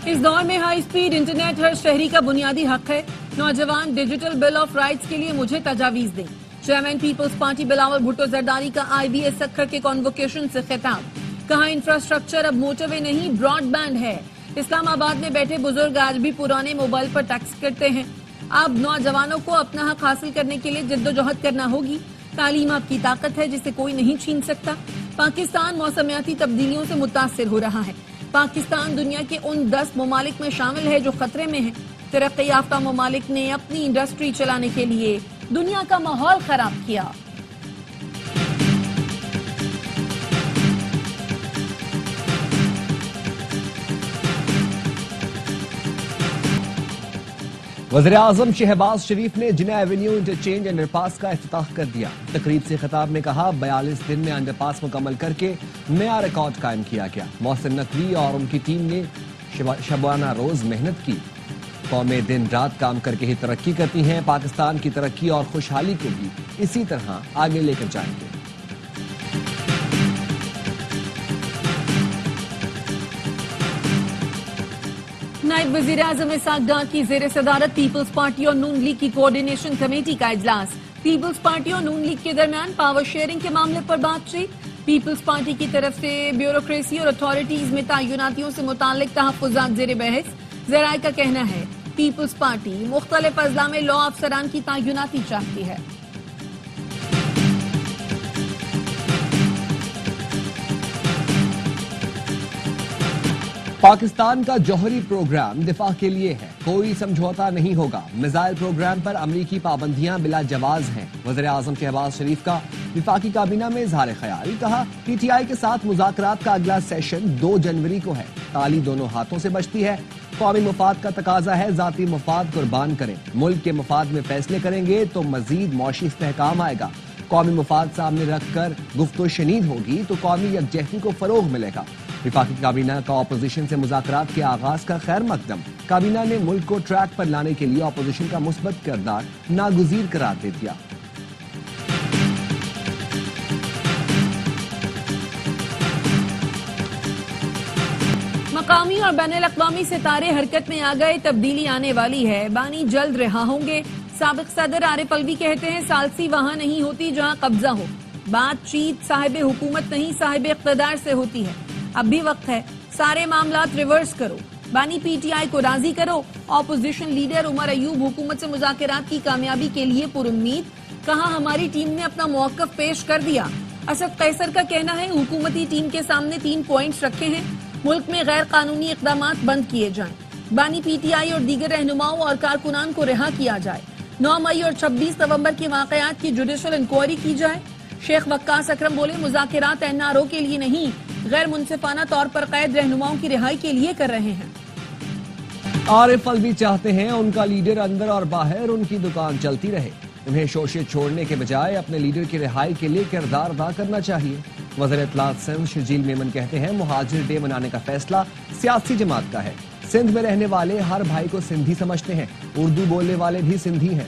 اس دور میں high speed internet ہر شہری کا بنیادی حق ہے. نوجوان ڈیجیٹل بل آف رائٹس کے لیے مجھے تجاویز دیں. چیئرمین پیپلز پارٹی بلاول بھٹو زرداری کا IBS سکھر کے کنووکیشن سے خطاب. کہا انفراسٹرکچر اب موٹر وے نہیں براڈ بینڈ ہے. اسلام آباد میں بیٹھے بزرگ آج بھی پرانے موبائل پر ٹیکس کرتے ہیں. اب نوجوانوں کو اپنا حق حاصل کرنے کے لیے جدوجہد کرنا ہوگی. تعلیم آپ کی طاقت ہے جسے کوئی نہیں چھین سکتا. پاکستان موسمیاتی تبدیلیوں سے متاثر ہو رہا ہے. پاکستان دنیا کے ان 10 ممالک میں شامل ہے جو خطرے میں ہیں. ترقی یافتہ ممالک نے اپنی انڈسٹری چلانے کے لیے دنیا کا ماحول خراب کیا. وزیراعظم شہباز شریف نے جناح ایونیو انٹرچینج انڈر پاس کا افتتاح کر دیا. تقریب سے خطاب میں کہا 42 دن میں انڈر پاس مکمل کر کے نیا ریکارڈ قائم کیا گیا. محسن نقوی اور ان کی ٹیم نے شبانہ روز محنت کی. قومیں دن رات کام کر کے ہی ترقی کرتی ہیں. پاکستان کی ترقی اور خوشحالی کو بھی اسی طرح آگے لے کر جائیں گے. نائب وزیر اعظم اسحاق ڈار کی زیر صدارت پیپلز پارٹی اور نون لیگ کی کوارڈینیشن کمیٹی کا اجلاس. پیپلز پارٹی اور نون لیگ کے درمیان پاور شیئرنگ کے معاملے پر بات چیت. پیپلز پارٹی کی طرف سے بیوروکریسی اور اتھارٹیز میں تعیناتیوں سے متعلق تحفظات زیر بحث. ذرائع کا کہنا ہے پیپلز پارٹی مختلف اضلاع میں لاء افسران کی تعیناتی چاہتی ہے. پاکستان کا جوہری پروگرام دفاع کے لیے ہے. کوئی سمجھوتا نہیں ہوگا. میزائل پروگرام پر امریکی پابندیاں بلا جواز ہیں. وزیر اعظم شہباز شریف کا وفاقی کابینہ میں اظہار خیال. کہا PTI کے ساتھ مذاکرات کا اگلا سیشن 2 جنوری کو ہے. تالی دونوں ہاتھوں سے بجتی ہے. قومی مفاد کا تقاضا ہے ذاتی مفاد قربان کریں. ملک کے مفاد میں فیصلے کریں گے تو مزید معاشی استحکام آئے گا. قومی مفاد سامنے رکھ کر گفت و شنید ہوگی تو قومی یکجہتی کو فروغ ملے گا. وفاقی کابینہ کا اپوزیشن سے مذاکرات کے آغاز کا خیر مقدم. کابینہ نے ملک کو ٹریک پر لانے کے لیے اپوزیشن کا مثبت کردار ناگزیر قرار دے دیا. مقامی اور بین الاقوامی ستارے حرکت میں آ گئے. تبدیلی آنے والی ہے. بانی جلد رہا ہوں گے. سابق صدر عارف الوی کہتے ہیں ثالثی وہاں نہیں ہوتی جہاں قبضہ ہو. بات چیت صاحب حکومت نہیں صاحب اقتدار سے ہوتی ہے. اب بھی وقت ہے. سارے معاملات ریورس کرو. بانی PTI کو راضی کرو. اپوزیشن لیڈر عمر ایوب حکومت سے مذاکرات کی کامیابی کے لیے پرامید. کہا ہماری ٹیم نے اپنا موقف پیش کر دیا. اسد قیصر کا کہنا ہے حکومتی ٹیم کے سامنے 3 پوائنٹس رکھے ہیں. ملک میں غیر قانونی اقدامات بند کیے جائیں. بانی PTI اور دیگر رہنماؤں اور کارکنان کو رہا کیا جائے. 9 مئی اور 26 نومبر کے واقعات کی جوڈیشل انکوائری کی جائے. شیخ وقاص اکرم بولے مذاکرات NRO کے لیے نہیں غیر منصفانہ طور پر قید رہنماؤں کی رہائی کے لیے کر رہے ہیں. عارف الوی چاہتے ہیں ان کا لیڈر اندر اور باہر ان کی دکان چلتی رہے. انہیں شوشے چھوڑنے کے بجائے اپنے لیڈر کی رہائی کے لیے کردار ادا کرنا چاہیے. وزیر اطلاعات سندھ شرجیل میمن کہتے ہیں مہاجر ڈے منانے کا فیصلہ سیاسی جماعت کا ہے. سندھ میں رہنے والے ہر بھائی کو سندھی سمجھتے ہیں. اردو بولنے والے بھی سندھی ہیں.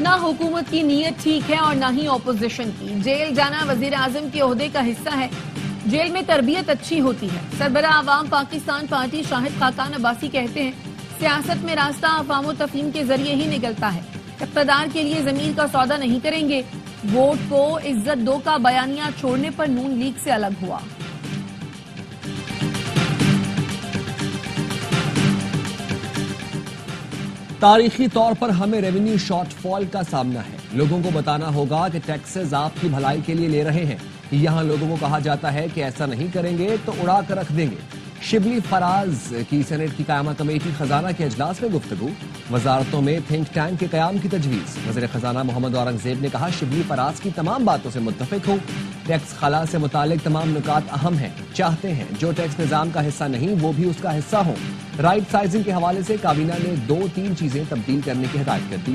نہ حکومت کی نیت ٹھیک ہے اور نہ ہی اپوزیشن کی. جیل جانا وزیر اعظم کے عہدے کا حصہ ہے. جیل میں تربیت اچھی ہوتی ہے. سربراہ عوام پاکستان پارٹی شاہد خاقان عباسی کہتے ہیں سیاست میں راستہ افہام و تفہیم کے ذریعے ہی نکلتا ہے. اقتدار کے لیے ضمیر کا سودا نہیں کریں گے. ووٹ کو عزت دو کا بیانیہ چھوڑنے پر نون لیگ سے الگ ہوا. تاریخی طور پر ہمیں ریونیو شارٹ فال کا سامنا ہے. لوگوں کو بتانا ہوگا کہ ٹیکسز آپ کی بھلائی کے لیے لے رہے ہیں. یہاں لوگوں کو کہا جاتا ہے کہ ایسا نہیں کریں گے تو اڑا کر رکھ دیں گے. شبلی فراز کی سینٹ کی قائمہ کمیٹی خزانہ کے اجلاس میں گفتگو. وزارتوں میں تھنک ٹینک کے قیام کی تجویز. وزیر خزانہ محمد اورنگزیب نے کہا شبلی فراز کی تمام باتوں سے متفق ہوں. ٹیکس خلا سے متعلق تمام نکات اہم ہیں. چاہتے ہیں جو ٹیکس نظام کا حصہ نہیں وہ بھی اس کا حصہ ہوں. رائٹ سائزنگ کے حوالے سے کابینہ نے 2-3 چیزیں تبدیل کرنے کی ہدایت کر دی.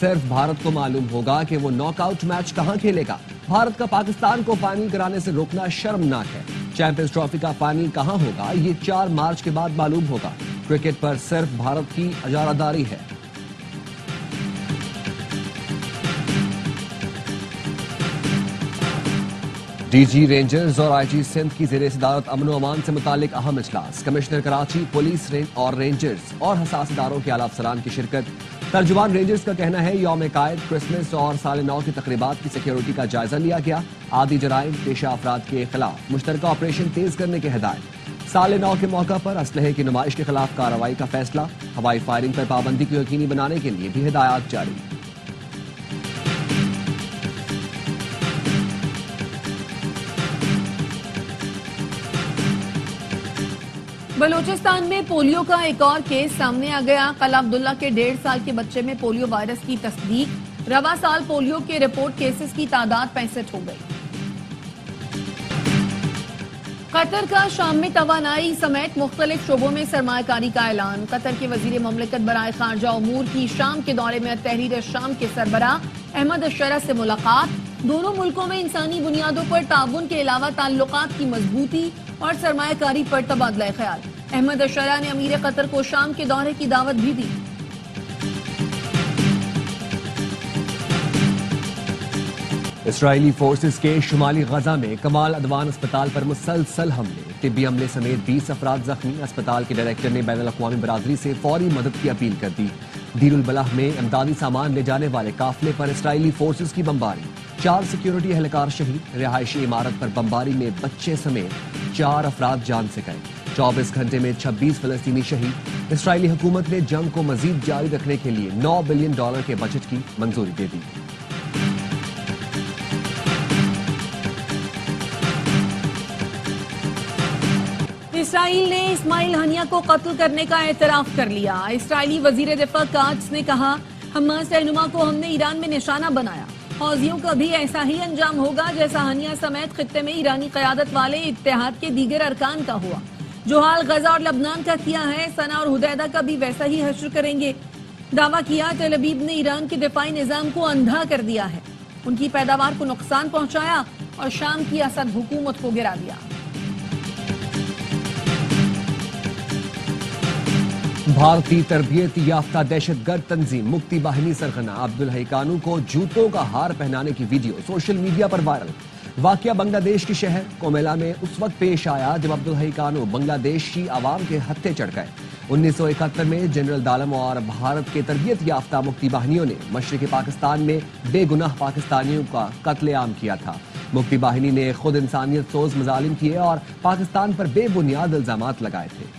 صرف بھارت کو معلوم ہوگا کہ وہ ناک آؤٹ میچ کہاں کھیلے گا۔ بھارت کا پاکستان کو فائنل کرانے سے روکنا شرمناک ہے۔ چیمپئنز ٹرافی کا فائنل کہاں ہوگا یہ 4 مارچ کے بعد معلوم ہوگا۔ کرکٹ پر صرف بھارت کی اجارہ ہے۔ ڈی جی رینجرز اور آئی جی سندھ کی زیر صدارت امن و امان سے متعلق اہم اجلاس۔ کمشنر کراچی، پولیس اور رینجرز اور حساس اداروں کے اعلیٰ افسران کی شرکت۔ ترجمان رینجرز کا کہنا ہے یوم قائد، کرسمس اور سال نو کی تقریبات کی سیکیورٹی کا جائزہ لیا گیا۔ عادی جرائم پیشہ افراد کے خلاف مشترکہ آپریشن تیز کرنے کی ہدایت۔ سال نو کے موقع پر اسلحے کی نمائش کے خلاف کارروائی کا فیصلہ۔ ہوائی فائرنگ پر پابندی کو یقینی بنانے کے لیے بھی ہدایات جاری۔ بلوچستان میں پولیو کا ایک اور کیس سامنے آ گیا۔ قلعہ عبداللہ کے 1.5 سال کے بچے میں پولیو وائرس کی تصدیق۔ رواں سال پولیو کے رپورٹ کیسز کی تعداد 65 ہو گئی۔ قطر کا شام میں توانائی سمیت مختلف شعبوں میں سرمایہ کاری کا اعلان۔ قطر کے وزیر مملکت برائے خارجہ امور کی شام کے دورے میں تحریر شام کے سربراہ احمد الشرع سے ملاقات۔ دونوں ملکوں میں انسانی بنیادوں پر تعاون کے علاوہ تعلقات کی مضبوطی اور سرمایہ کاری پر تبادلہ خیال۔ احمد الشرع نے امیر قطر کو شام کے دورے کی دعوت بھی دی۔ اسرائیلی فورسز کے شمالی غزہ میں کمال عدوان اسپتال پر مسلسل حملے، طبی عملے سمیت 20 افراد زخمی۔ اسپتال کے ڈائریکٹر نے بین الاقوامی برادری سے فوری مدد کی اپیل کر دی۔ دیر البلح میں امدادی سامان لے جانے والے قافلے پر اسرائیلی فورسز کی بمباری، 4 سیکیورٹی اہلکار شہید۔ رہائشی عمارت پر بمباری میں بچے سمیت 4 افراد جان سے گئے۔ 24 گھنٹے میں 26 فلسطینی شہید۔ اسرائیلی حکومت نے جنگ کو مزید جاری رکھنے کے لیے $9 بلین کے بجٹ کی منظوری دے دی۔ اسرائیل نے اسماعیل ہنیہ کو قتل کرنے کا اعتراف کر لیا۔ اسرائیلی وزیر دفاع کاتس نے کہا حماس رہنما کو ہم نے ایران میں نشانہ بنایا۔ حوثیوں کا بھی ایسا ہی انجام ہوگا جیسا ہنیہ سمیت خطے میں ایرانی قیادت والے اتحاد کے دیگر ارکان کا ہوا۔ جو حال غزہ اور لبنان کا کیا ہے، سنا اور حدیدہ کا بھی ویسا ہی حشر کریں گے۔ دعویٰ کیا تل ابیب نے ایران کے دفاعی نظام کو اندھا کر دیا ہے، ان کی پیداوار کو نقصان پہنچایا اور شام کی اسد حکومت کو گرا دیا۔ بھارتی تربیت یافتہ دہشت گرد تنظیم مکتی باہنی سرغنہ عبدالحی کانو کو جوتوں کا ہار پہنانے کی ویڈیو سوشل میڈیا پر وائرل۔ واقعہ بنگلہ دیش کے شہر کومیلا میں اس وقت پیش آیا جب عبدالحی کانو بنگلہ دیشی عوام کے ہتھے چڑھ گئے۔ 1971 میں جنرل دالم اور بھارت کے تربیت یافتہ مکتی باہنیوں نے مشرقی پاکستان میں بے گناہ پاکستانیوں کا قتل عام کیا تھا۔ مکتی باہنی نے خود انسانیت سوز مظالم کیے اور پاکستان پر بے بنیاد الزامات لگائے تھے۔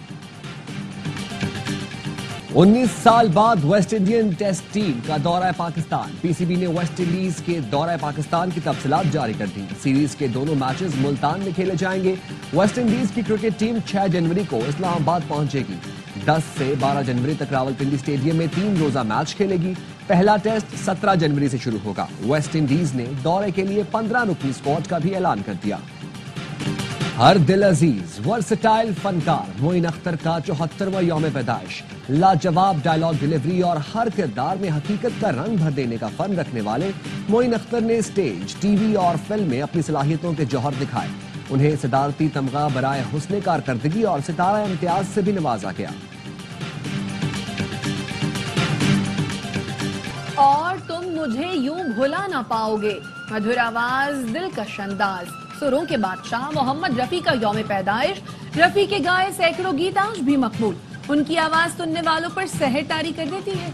19 سال بعد ویسٹ انڈین ٹیسٹ ٹیم کا دورہ پاکستان۔ پی سی بی نے ویسٹ انڈیز کے دورہ پاکستان کی تفصیلات جاری کر دی۔ سیریز کے دونوں میچز ملتان میں کھیلے جائیں گے۔ ویسٹ انڈیز کی کرکٹ ٹیم 6 جنوری کو اسلام آباد پہنچے گی۔ 10 سے 12 جنوری تک راولپنڈی اسٹیڈیم میں 3 روزہ میچ کھیلے گی۔ پہلا ٹیسٹ 17 جنوری سے شروع ہوگا۔ ویسٹ انڈیز نے دورے کے لیے 15 رکنی اسکواڈ کا بھی اعلان کر دیا۔ ہر دل عزیز ورسٹائل فنکار معین اختر کا 74واں یوم پیدائش۔ لاجواب ڈائلاگ ڈیلیوری اور ہر کردار میں حقیقت کا رنگ بھر دینے کا فن رکھنے والے معین اختر نے اسٹیج، ٹی وی اور فلم میں اپنی صلاحیتوں کے جوہر دکھائے۔ انہیں صدارتی تمغہ برائے حسن کارکردگی اور ستارہ امتیاز سے بھی نوازا گیا۔ اور تم مجھے یوں بھلا نہ پاؤ گے، مدھر آواز، دلکش انداز، سروں کے بادشاہ محمد رفیع کا یوم پیدائش۔ رفیع کے گائے سینکڑوں گیت آج بھی مقبول، ان کی آواز سننے والوں پر سحر طاری کر دیتی ہے۔